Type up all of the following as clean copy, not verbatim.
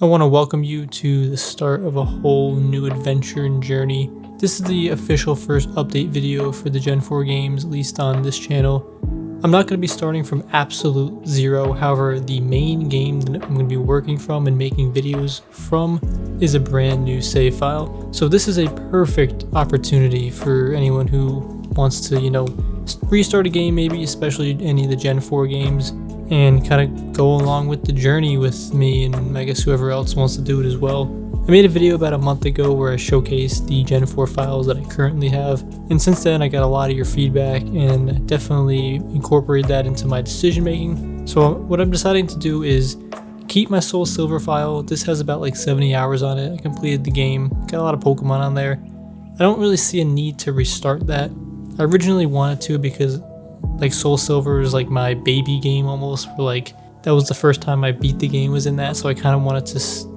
I want to welcome you to the start of a whole new adventure and journey. This is the official first update video for the Gen 4 games, at least on this channel. I'm not going to be starting from absolute zero, however, the main game that I'm going to be working from and making videos from is a brand new save file. So this is a perfect opportunity for anyone who wants to, restart a game maybe, especially any of the Gen 4 games, and kind of go along with the journey with me and I guess whoever else wants to do it as well. I made a video about a month ago where I showcased the Gen 4 files that I currently have, and since then I got a lot of your feedback and definitely incorporated that into my decision making. So what I'm deciding to do is keep my Soul Silver file. This has about like 70 hours on it. I completed the game, got a lot of Pokemon on there. I don't really see a need to restart that. I originally wanted to because like Soul Silver is like my baby game almost, for like that was the first time I beat the game was in that, so I kind of wanted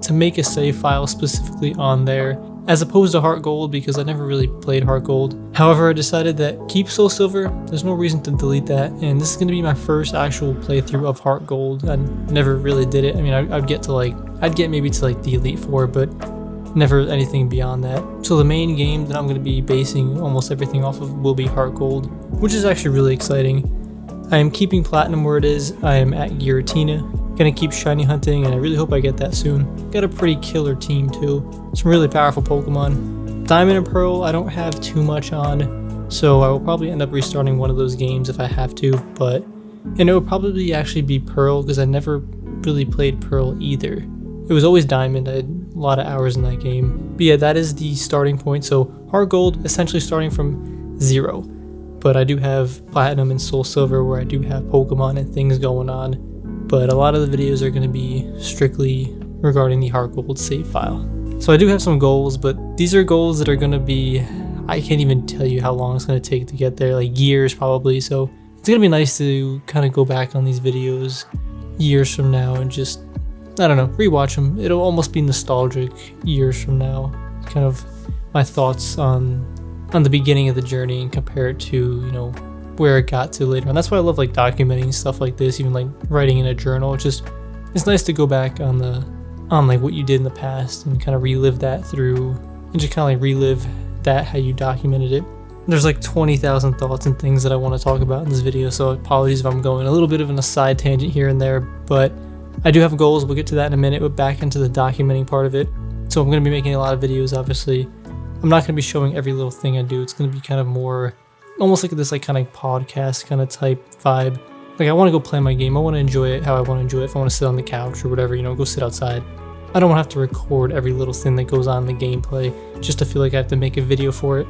to make a save file specifically on there as opposed to Heart Gold because I never really played Heart Gold. However, I decided that keep Soul Silver, there's no reason to delete that, and this is going to be my first actual playthrough of Heart Gold. I never really did it. I mean, I'd get maybe to like the Elite Four, but never anything beyond that. So the main game that I'm going to be basing almost everything off of will be Heart Gold, which is actually really exciting. I am keeping Platinum where it is. I am at Giratina. Gonna keep shiny hunting, and I really hope I get that soon. Got a pretty killer team too. Some really powerful Pokemon. Diamond and Pearl I don't have too much on, so I will probably end up restarting one of those games if I have to, and it will probably actually be Pearl because I never really played Pearl either. It was always Diamond. I had a lot of hours in that game. But yeah, that is the starting point. So Heart Gold, essentially starting from zero. But I do have Platinum and Soul Silver where I do have Pokemon and things going on. But a lot of the videos are going to be strictly regarding the Heart Gold save file. So I do have some goals, but these are goals that are going to be, I can't even tell you how long it's going to take to get there, like years probably. So it's going to be nice to kind of go back on these videos years from now and just, I don't know, rewatch them. It'll almost be nostalgic years from now. Kind of my thoughts on the beginning of the journey and compare it to, where it got to later on. That's why I love like documenting stuff like this, even like writing in a journal. It's nice to go back on like what you did in the past and kind of relive that through, and just kind of like relive that, how you documented it. There's like 20,000 thoughts and things that I want to talk about in this video, so apologies if I'm going a little bit of an aside tangent here and there, but I do have goals. We'll get to that in a minute, but back into the documenting part of it. So I'm going to be making a lot of videos, obviously. I'm not going to be showing every little thing I do. It's going to be kind of more, almost like this like kind of podcast kind of type vibe. Like I want to go play my game. I want to enjoy it how I want to enjoy it. If I want to sit on the couch or whatever, go sit outside. I don't want to have to record every little thing that goes on in the gameplay just to feel like I have to make a video for it.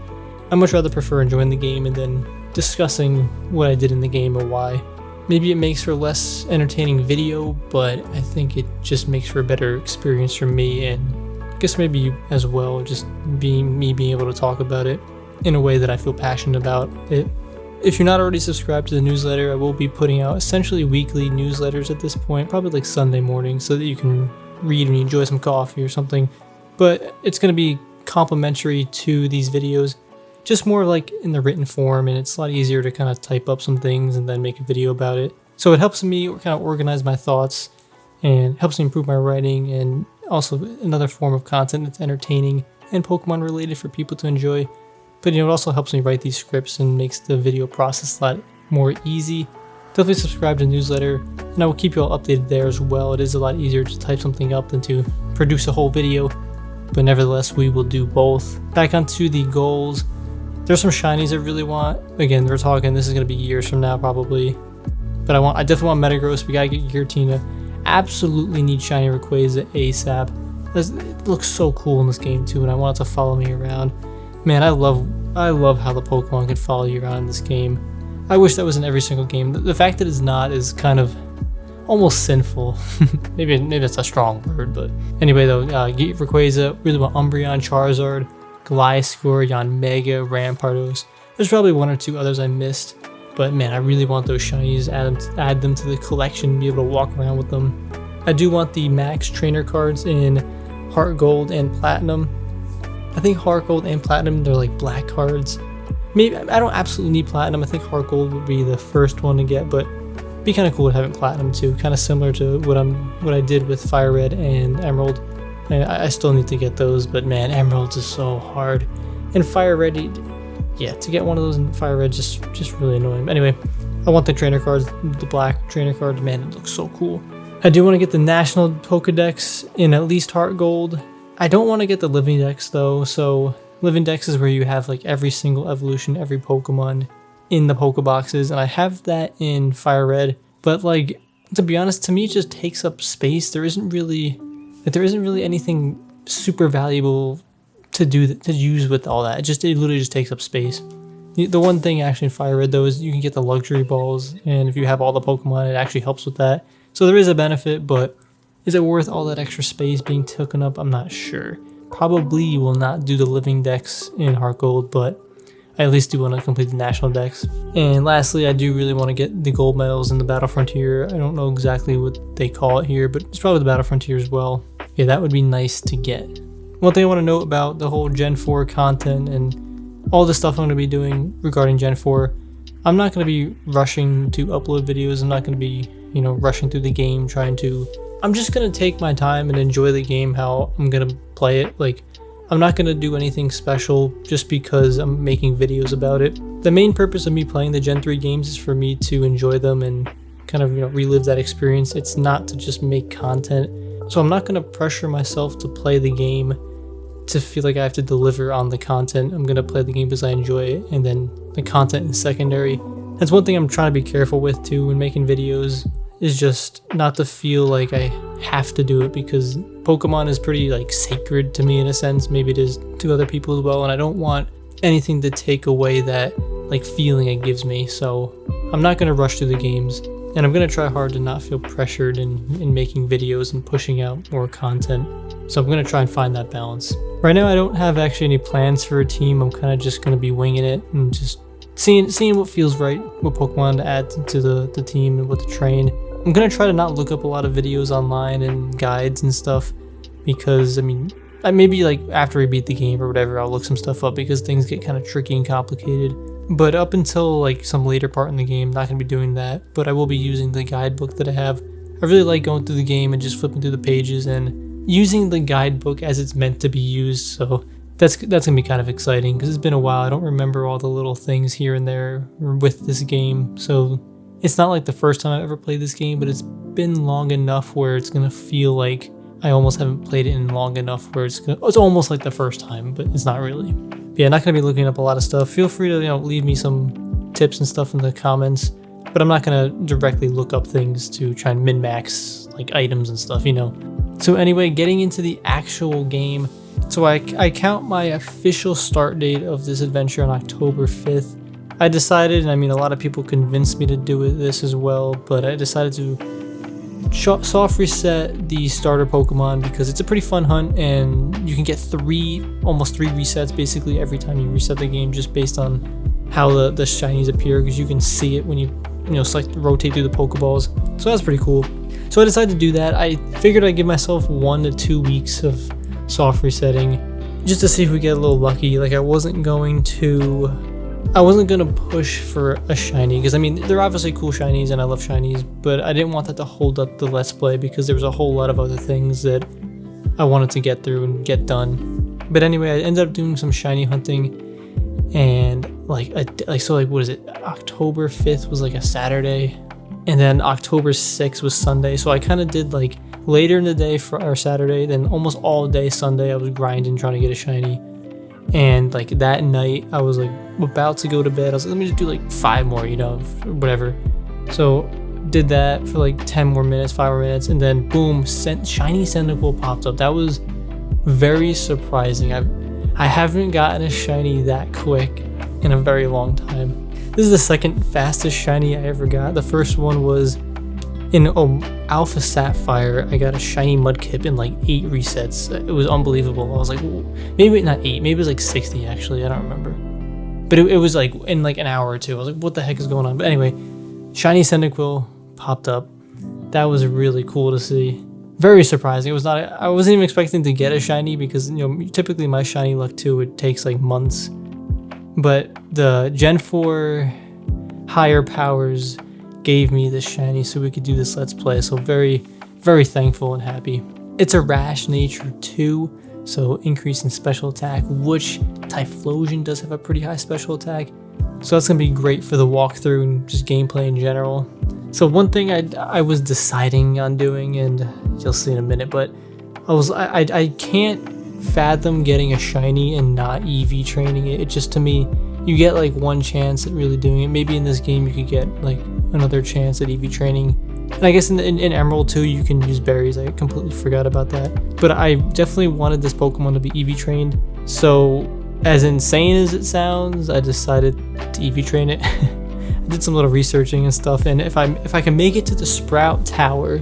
I much rather prefer enjoying the game and then discussing what I did in the game or why. Maybe it makes for a less entertaining video, but I think it just makes for a better experience for me, and I guess maybe you as well, just being able to talk about it in a way that I feel passionate about it. If you're not already subscribed to the newsletter, I will be putting out essentially weekly newsletters at this point, probably like Sunday morning, so that you can read when you enjoy some coffee or something. But it's going to be complimentary to these videos, just more like in the written form, and it's a lot easier to kind of type up some things and then make a video about it. So it helps me kind of organize my thoughts and helps me improve my writing, and also another form of content that's entertaining and Pokemon related for people to enjoy. But it also helps me write these scripts and makes the video process a lot more easy. Definitely subscribe to the newsletter, and I will keep you all updated there as well. It is a lot easier to type something up than to produce a whole video, but nevertheless we will do both. Back onto the goals. There's some shinies I really want. Again, we're talking, this is going to be years from now probably. But I definitely want Metagross. We gotta get Giratina. Absolutely need shiny Rayquaza ASAP. It looks so cool in this game too, and I want it to follow me around. Man, I love how the Pokemon can follow you around in this game. I wish that was in every single game. The fact that it's not is kind of almost sinful. maybe that's a strong word, but anyway though, get Rayquaza. Really want Umbreon, Charizard, Gliscor, Yanmega, Rampardos. There's probably one or two others I missed, but man, I really want those shinies. Add them to the collection, be able to walk around with them. I do want the max trainer cards in Heart Gold and Platinum. I think Heart Gold and Platinum, they're like black cards. Maybe I don't absolutely need Platinum. I think Heart Gold would be the first one to get, but Be kind of cool to have it platinum too, kind of similar to what I did with Fire Red and Emerald. I still need to get those, but man, Emeralds is so hard. And Fire Red, yeah, to get one of those in Fire Red just really annoying. Anyway, I want the trainer cards, the black trainer cards. Man, it looks so cool. I do want to get the National Pokedex in at least Heart Gold. I don't want to get the Living Dex though. So Living Dex is where you have like every single evolution, every Pokemon in the Pokeboxes, and I have that in Fire Red. But like, to be honest, to me it just takes up space. There isn't really anything super valuable to use with all that. It literally just takes up space. The one thing actually in Fire Red though is you can get the luxury balls, and if you have all the Pokemon, it actually helps with that. So there is a benefit, but is it worth all that extra space being taken up? I'm not sure. Probably will not do the Living Dex in Heart Gold, but I at least do want to complete the National Dex. And lastly, I do really want to get the gold medals in the Battle Frontier. I don't know exactly what they call it here, but it's probably the Battle Frontier as well. Yeah, that would be nice to get. One thing I want to note about the whole Gen 4 content and all the stuff I'm going to be doing regarding Gen 4, I'm not going to be rushing to upload videos. I'm not going to be, rushing through the game I'm just going to take my time and enjoy the game how I'm going to play it. Like, I'm not going to do anything special just because I'm making videos about it. The main purpose of me playing the Gen 3 games is for me to enjoy them and kind of, relive that experience. It's not to just make content. So I'm not going to pressure myself to play the game to feel like I have to deliver on the content. I'm going to play the game because I enjoy it, and then the content is secondary. That's one thing I'm trying to be careful with too when making videos, is just not to feel like I have to do it, because Pokemon is pretty like sacred to me in a sense. Maybe it is to other people as well, and I don't want anything to take away that like feeling it gives me. So I'm not going to rush through the games, and I'm going to try hard to not feel pressured in making videos and pushing out more content. So I'm going to try and find that balance. Right now I don't have actually any plans for a team. I'm kind of just going to be winging it and just seeing what feels right, what Pokemon to add to the team and what to train. I'm going to try to not look up a lot of videos online and guides and stuff, because maybe like after we beat the game or whatever, I'll look some stuff up because things get kind of tricky and complicated. But up until like some later part in the game, I'm not going to be doing that, but I will be using the guidebook that I have. I really like going through the game and just flipping through the pages and using the guidebook as it's meant to be used. So that's gonna be kind of exciting because it's been a while. I don't remember all the little things here and there with this game. So it's not like the first time I've ever played this game, but it's been long enough where it's gonna feel like I almost haven't played it in long enough where it's almost like the first time, but it's not really. But yeah, not gonna be looking up a lot of stuff. Feel free to leave me some tips and stuff in the comments, but I'm not gonna directly look up things to try and min-max like items and stuff, So anyway, getting into the actual game. So I count my official start date of this adventure on October 5th. I decided, and a lot of people convinced me to do this as well, but I decided to soft reset the starter Pokemon because it's a pretty fun hunt, and you can get almost three resets basically every time you reset the game, just based on how the shinies appear, because you can see it when you rotate through the Pokeballs. So that's pretty cool. So I decided to do that. I figured I'd give myself 1 to 2 weeks of soft resetting just to see if we get a little lucky. Like I wasn't gonna push for a shiny, because they're obviously cool shinies and I love shinies, but I didn't want that to hold up the Let's Play because there was a whole lot of other things that I wanted to get through and get done. But anyway, I ended up doing some shiny hunting, and what is it? October 5th was like a Saturday, and then October 6th was Sunday. So I kind of did like later in the day for our Saturday, then almost all day Sunday I was grinding trying to get a shiny. And like that night I was like about to go to bed. I was like, let me just do like 5 more, whatever. So did that for like 10 more minutes, 5 more minutes, and then boom, shiny Cyndaquil popped up. That was very surprising. I haven't gotten a shiny that quick in a very long time. This is the second fastest shiny I ever got. The first one was in Alpha Sapphire. I got a shiny Mudkip in like 8 resets. It was unbelievable. I was like, maybe not 8, maybe it was like 60 actually, I don't remember. But it was like in like an hour or two. I was like, what the heck is going on? But anyway, shiny Cyndaquil popped up. That was really cool to see. Very surprising. I wasn't even expecting to get a shiny, because typically my shiny luck too, it takes like months. But the Gen 4 higher powers gave me this shiny so we could do this Let's Play. So very, very thankful and happy. It's a rash nature too, so increase in special attack, which Typhlosion does have a pretty high special attack. So that's going to be great for the walkthrough and just gameplay in general. So one thing I was deciding on doing, and you'll see in a minute, but I can't fathom getting a shiny and not EV training it. It just, to me, you get like one chance at really doing it. Maybe in this game you could get like another chance at EV training. And I guess in Emerald too, you can use berries. I completely forgot about that. But I definitely wanted this Pokemon to be EV trained. So as insane as it sounds, I decided to EV train it. I did some little researching and stuff, and if I can make it to the Sprout Tower,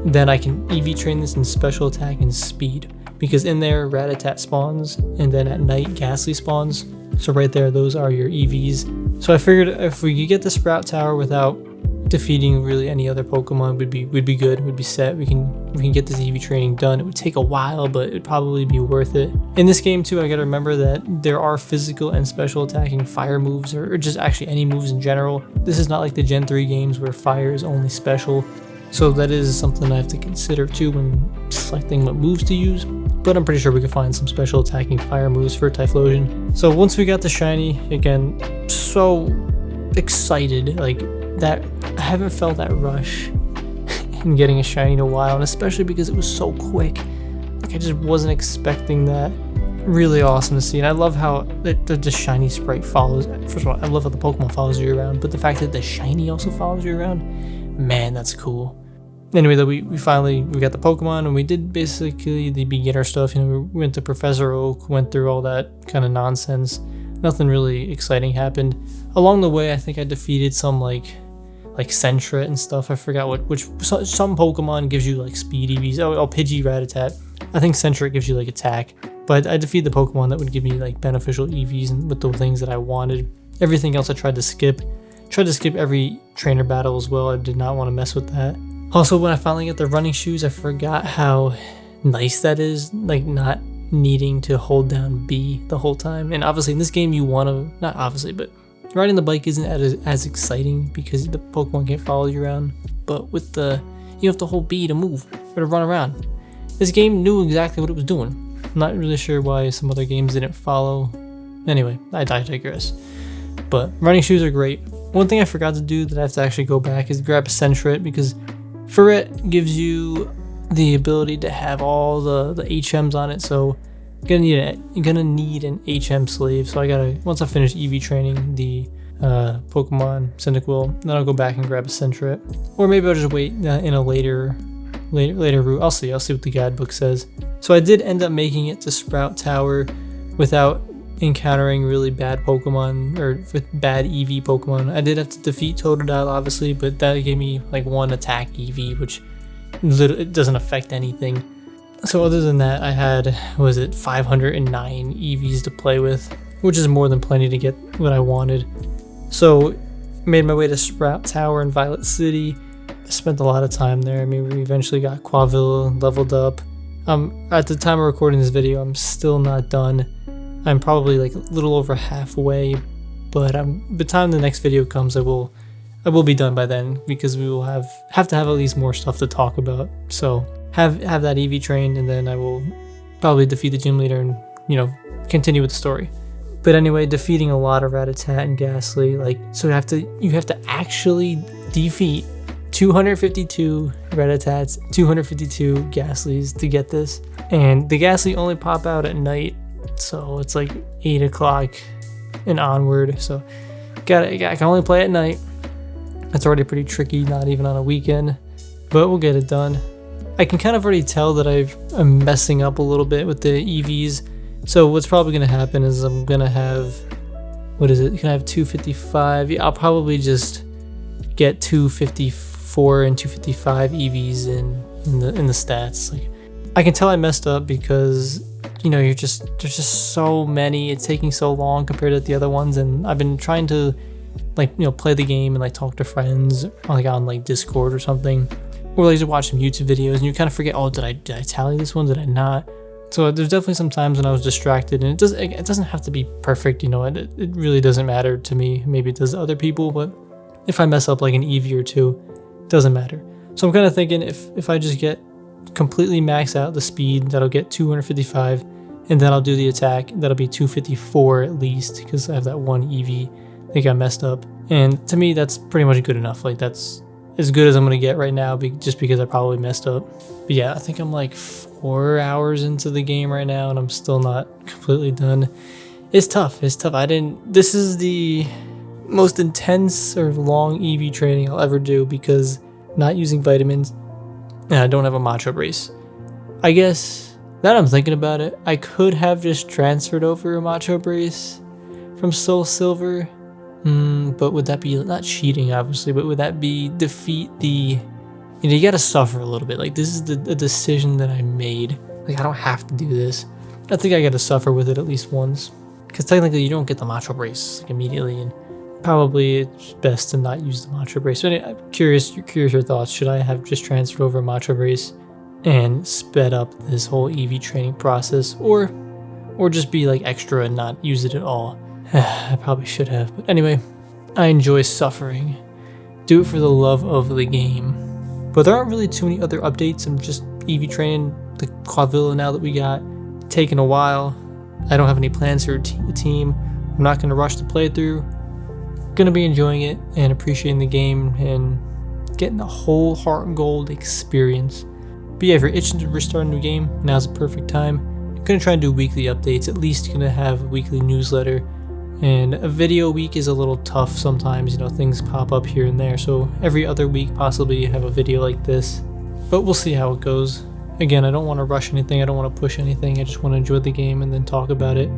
then I can EV train this in special attack and speed. Because in there, Rattata spawns, and then at night, Ghastly spawns. So right there, those are your EVs. So I figured if we could get the Sprout Tower without defeating really any other Pokemon, we'd be good, we'd be set. We can get this EV training done. It would take a while, but it'd probably be worth it. In this game too, I gotta remember that there are physical and special attacking fire moves, or just actually any moves in general. This is not like the Gen 3 games where fire is only special. So that is something I have to consider too when selecting what moves to use. But I'm pretty sure we can find some special attacking fire moves for Typhlosion. So once we got the shiny, again, so excited, like that. I haven't felt that rush in getting a shiny in a while, and especially because it was so quick. Like I just wasn't expecting that. Really awesome to see, and I love how the shiny sprite follows. First of all, I love how the Pokemon follows you around, but the fact that the shiny also follows you around, man, that's cool. Anyway, though, we got the Pokemon, and we did basically the beginner stuff. You know, we went to Professor Oak, went through all that kind of nonsense. Nothing really exciting happened. Along the way, I think I defeated some like Sentret and stuff. I forgot some Pokemon gives you like speed EVs. Oh, Pidgey, Rattata. I think Sentret gives you like attack. But I defeated the Pokemon that would give me like beneficial EVs and with the things that I wanted. Everything else I tried to skip. Tried to skip every trainer battle as well. I did not want to mess with that. Also, when I finally get the running shoes, I forgot how nice that is, like not needing to hold down B the whole time. And obviously in this game you want to, not obviously, but riding the bike isn't as exciting because the Pokemon can't follow you around. But with you have to hold B to move or to run around. This game knew exactly what it was doing. I'm not really sure why some other games didn't follow. Anyway, I digress. But running shoes are great. One thing I forgot to do that I have to actually go back is grab a Sentret, because Ferret gives you the ability to have all the HMs on it, so you're gonna need an HM slave. So once I finish EV training the Pokemon Cyndaquil, then I'll go back and grab a Sentret, or maybe I'll just wait in a later route. I'll see what the guidebook says. So I did end up making it to Sprout Tower without encountering really bad Pokemon, or with bad EV Pokemon. I did have to defeat Totodile obviously, but that gave me like one attack EV, which it doesn't affect anything. So other than that, I had 509 EVs to play with, which is more than plenty to get what I wanted. So made my way to Sprout Tower in Violet City. I spent a lot of time there. I mean, we eventually got Quavilla leveled up. At the time of recording this video, I'm still not done. I'm probably like a little over halfway, but by the time the next video comes, I will be done by then, because we will have to have at least more stuff to talk about. So have that EV trained, and then I will probably defeat the gym leader and, you know, continue with the story. But anyway, defeating a lot of Rattata and Ghastly, so you have to actually defeat 252 Rattatas, 252 Ghaslys to get this, and the Ghastly only pop out at night. So it's like 8 o'clock and onward. So I can only play at night. That's already pretty tricky, not even on a weekend, but we'll get it done. I can kind of already tell that I'm messing up a little bit with the EVs. So what's probably going to happen is I'm going to have, can I have 255? Yeah, I'll probably just get 254 and 255 EVs in the stats. Like, I can tell I messed up because, you know, there's just so many. It's taking so long compared to the other ones, and I've been trying to, like, you know, play the game and like talk to friends like on like Discord or something, or like to watch some YouTube videos, and you kind of forget, oh, did I tally this one? Did I not? So there's definitely some times when I was distracted, and it doesn't have to be perfect, you know. It really doesn't matter to me. Maybe it does to other people, but if I mess up like an EV or two, doesn't matter. So I'm kind of thinking if I just get completely max out the speed, that'll get 255, and then I'll do the attack, that'll be 254 at least, because I have that one EV that got messed up. And to me, that's pretty much good enough. Like, that's as good as I'm gonna get right now, just because I probably messed up. But yeah, I think I'm like 4 hours into the game right now, and I'm still not completely done. It's tough. This is the most intense or long EV training I'll ever do, because not using vitamins, and I don't have a matcha brace. I guess, now that I'm thinking about it, I could have just transferred over a matcha brace from Soul Silver, but would that be, not cheating obviously, but would that be defeat the, you gotta suffer a little bit. Like, this is a decision that I made. Like, I don't have to do this. I think I gotta suffer with it at least once, because technically you don't get the matcha brace like immediately, and probably it's best to not use the matcha brace. So anyway, I'm curious your thoughts. Should I have just transferred over a matcha brace and sped up this whole EV training process, or just be like extra and not use it at all? I probably should have, but anyway, I enjoy suffering. Do it for the love of the game. But there aren't really too many other updates. I'm just EV training the quad villa now that we got. Taking a while. I don't have any plans for the team. I'm not going to rush the playthrough. Gonna be enjoying it and appreciating the game and getting the whole Heart and Gold experience. But yeah, if you're itching to restart a new game, now's the perfect time. I'm gonna try and do weekly updates, at least gonna have a weekly newsletter. And a video a week is a little tough sometimes, things pop up here and there. So every other week possibly have a video like this, but we'll see how it goes. Again, I don't want to rush anything, I don't want to push anything, I just want to enjoy the game and then talk about it.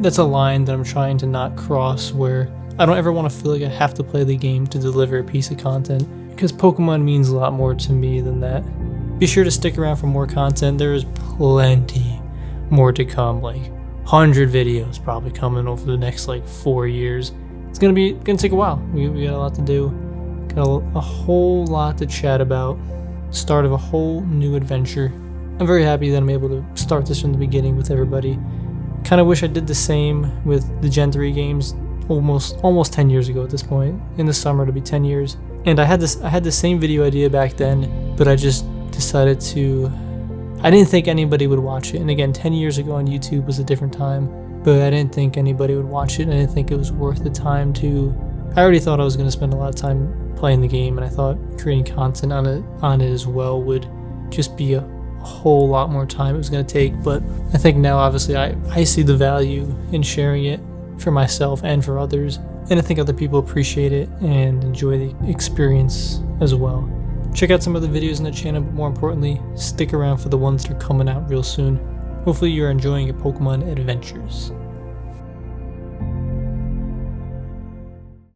That's a line that I'm trying to not cross, where I don't ever want to feel like I have to play the game to deliver a piece of content, because Pokemon means a lot more to me than that. Be sure to stick around for more content. There is plenty more to come, like 100 videos probably coming over the next like 4 years. It's gonna take a while. We got a lot to do, got a whole lot to chat about. Start of a whole new adventure. I'm very happy that I'm able to start this from the beginning with everybody. Kind of wish I did the same with the Gen 3 games almost 10 years ago at this point. In the summer it'll be 10 years. And I had the same video idea back then, but I just decided I didn't think anybody would watch it. And again, 10 years ago on YouTube was a different time, but I didn't think anybody would watch it. I didn't think it was worth the time I already thought I was going to spend a lot of time playing the game, and I thought creating content on it as well would just be a whole lot more time it was going to take. But I think now obviously I see the value in sharing it for myself and for others, and I think other people appreciate it and enjoy the experience as well. Check out some other videos on the channel, but more importantly, stick around for the ones that are coming out real soon. Hopefully you're enjoying your Pokemon adventures.